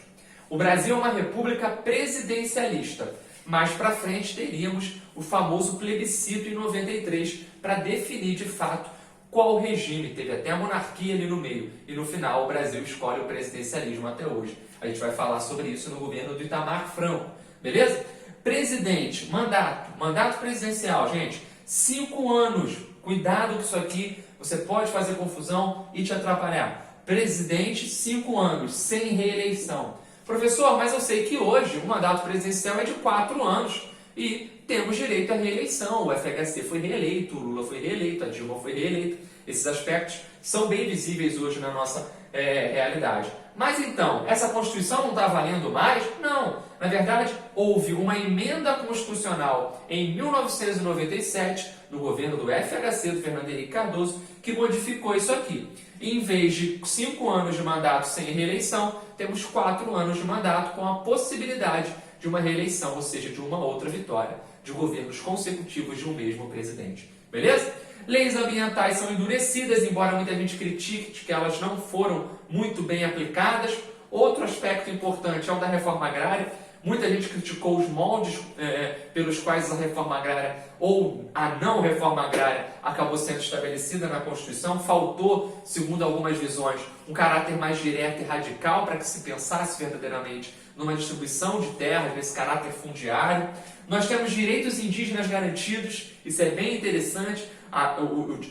Speaker 1: O Brasil é uma república presidencialista. Mais para frente teríamos o famoso plebiscito em 93 para definir de fato qual regime. Teve até a monarquia ali no meio. E no final o Brasil escolhe o presidencialismo até hoje. A gente vai falar sobre isso no governo do Itamar Franco. Beleza? Presidente, mandato presidencial, gente, 5 anos. Cuidado que isso aqui você pode fazer confusão e te atrapalhar. Presidente, 5 anos, sem reeleição. Professor, mas eu sei que hoje o mandato presidencial é de 4 anos e temos direito à reeleição. O FHC foi reeleito, o Lula foi reeleito, a Dilma foi reeleita. Esses aspectos são bem visíveis hoje na nossa realidade. Mas então, essa Constituição não está valendo mais? Não. Na verdade, houve uma emenda constitucional em 1997, no governo do FHC, do Fernando Henrique Cardoso, que modificou isso aqui. Em vez de 5 anos de mandato sem reeleição, temos 4 anos de mandato com a possibilidade de uma reeleição, ou seja, de uma outra vitória, de governos consecutivos de um mesmo presidente. Beleza? Leis ambientais são endurecidas, embora muita gente critique que elas não foram muito bem aplicadas. Outro aspecto importante é o da reforma agrária. Muita gente criticou os moldes pelos quais a reforma agrária ou a não reforma agrária acabou sendo estabelecida na Constituição. Faltou, segundo algumas visões, um caráter mais direto e radical para que se pensasse verdadeiramente numa distribuição de terras, nesse caráter fundiário. Nós temos direitos indígenas garantidos, isso é bem interessante.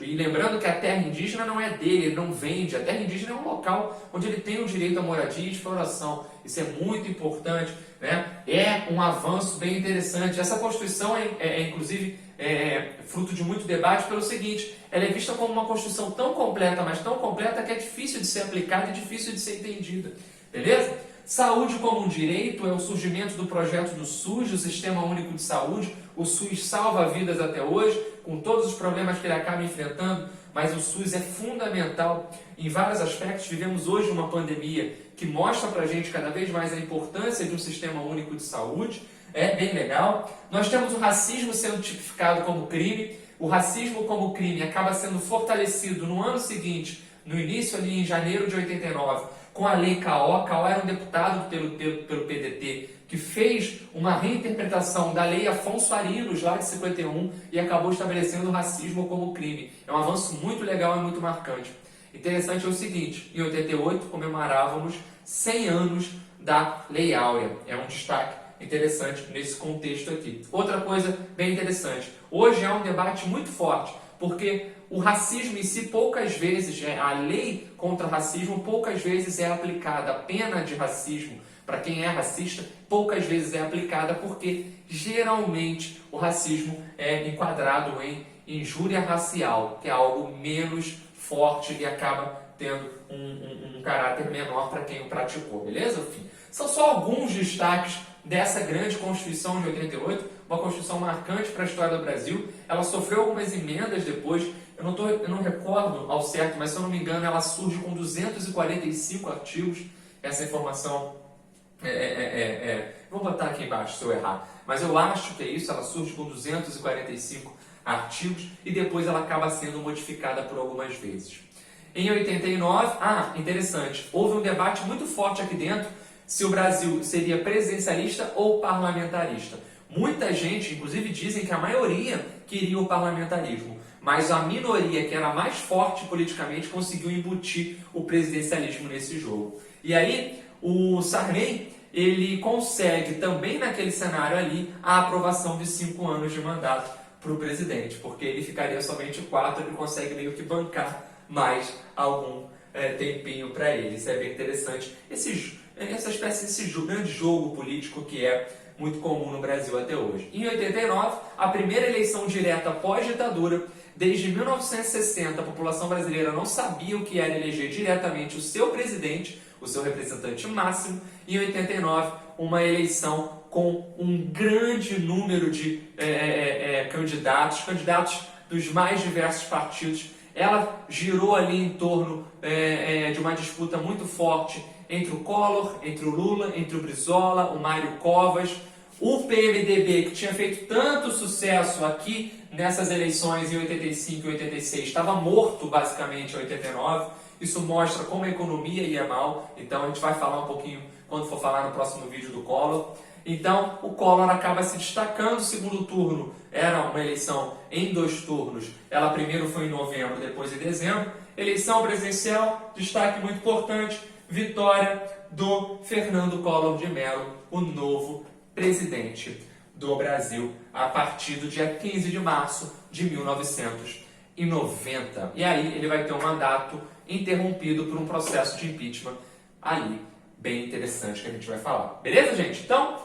Speaker 1: E lembrando que a terra indígena não é dele, ele não vende. A terra indígena é um local onde ele tem o direito à moradia e exploração. Isso é muito importante, né? É um avanço bem interessante. Essa Constituição inclusive, fruto de muito debate pelo seguinte: ela é vista como uma Constituição tão completa, mas tão completa que é difícil de ser aplicada e difícil de ser entendida. Beleza? Saúde como um direito é o surgimento do projeto do SUS, o Sistema Único de Saúde. O SUS salva vidas até hoje, com todos os problemas que ele acaba enfrentando, mas o SUS é fundamental em vários aspectos. Vivemos hoje uma pandemia que mostra pra gente cada vez mais a importância de um Sistema Único de Saúde. É bem legal. Nós temos o racismo sendo tipificado como crime. O racismo como crime acaba sendo fortalecido no ano seguinte, no início ali em janeiro de 89, com a Lei Caó. Caó era um deputado pelo PDT que fez uma reinterpretação da Lei Afonso Arinos, lá de 51, e acabou estabelecendo o racismo como crime. É um avanço muito legal e muito marcante. Interessante é o seguinte: em 88 comemorávamos 100 anos da Lei Áurea. É um destaque interessante nesse contexto aqui. Outra coisa bem interessante: hoje é um debate muito forte, porque o racismo em si poucas vezes, a lei contra racismo poucas vezes é aplicada, a pena de racismo para quem é racista poucas vezes é aplicada, porque geralmente o racismo é enquadrado em injúria racial, que é algo menos forte e acaba tendo um caráter menor para quem o praticou, beleza? Enfim, são só alguns destaques dessa grande Constituição de 88, uma Constituição marcante para a história do Brasil. Ela sofreu algumas emendas depois, eu não recordo ao certo, mas se eu não me engano ela surge com 245 artigos. Essa informação vou botar aqui embaixo se eu errar, mas eu acho que é isso. Ela surge com 245 artigos e depois ela acaba sendo modificada por algumas vezes. Em 89, interessante, houve um debate muito forte aqui dentro se o Brasil seria presidencialista ou parlamentarista. Muita gente, inclusive, dizem que a maioria queria o parlamentarismo, mas a minoria, que era mais forte politicamente, conseguiu embutir o presidencialismo nesse jogo. E aí, o Sarney, ele consegue também naquele cenário ali a aprovação de 5 anos de mandato para o presidente, porque ele ficaria somente 4, ele consegue meio que bancar mais algum tempinho para ele. Isso é bem interessante. Essa espécie desse grande jogo político que é muito comum no Brasil até hoje. Em 89, a primeira eleição direta pós-ditadura. Desde 1960, a população brasileira não sabia o que era eleger diretamente o seu presidente, o seu representante máximo. Em 89, uma eleição com um grande número de candidatos dos mais diversos partidos. Ela girou ali em torno de uma disputa muito forte entre o Collor, entre o Lula, entre o Brizola, o Mário Covas. O PMDB, que tinha feito tanto sucesso aqui nessas eleições em 85 e 86, estava morto basicamente em 89. Isso mostra como a economia ia mal. Então a gente vai falar um pouquinho quando for falar no próximo vídeo do Collor. Então o Collor acaba se destacando. O segundo turno era uma eleição em 2 turnos. Ela primeiro foi em novembro, depois em dezembro. Eleição presidencial, destaque muito importante, vitória do Fernando Collor de Mello, o novo presidente do Brasil, a partir do dia 15 de março de 1990. E aí ele vai ter um mandato interrompido por um processo de impeachment ali, bem interessante, que a gente vai falar. Beleza, gente? Então,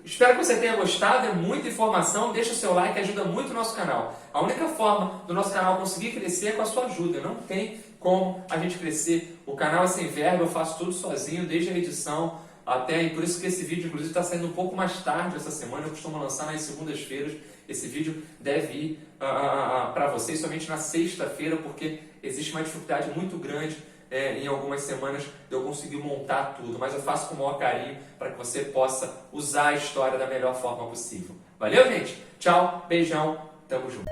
Speaker 1: espero que você tenha gostado, é muita informação, deixa o seu like, ajuda muito o nosso canal. A única forma do nosso canal conseguir crescer é com a sua ajuda, não tem como a gente crescer. O canal é sem verba, eu faço tudo sozinho, desde a edição até, e por isso que esse vídeo, inclusive, está saindo um pouco mais tarde essa semana. Eu costumo lançar nas segundas-feiras. Esse vídeo deve ir para vocês somente na sexta-feira, porque existe uma dificuldade muito grande em algumas semanas de eu conseguir montar tudo. Mas eu faço com o maior carinho para que você possa usar a história da melhor forma possível. Valeu, gente? Tchau, beijão, tamo junto.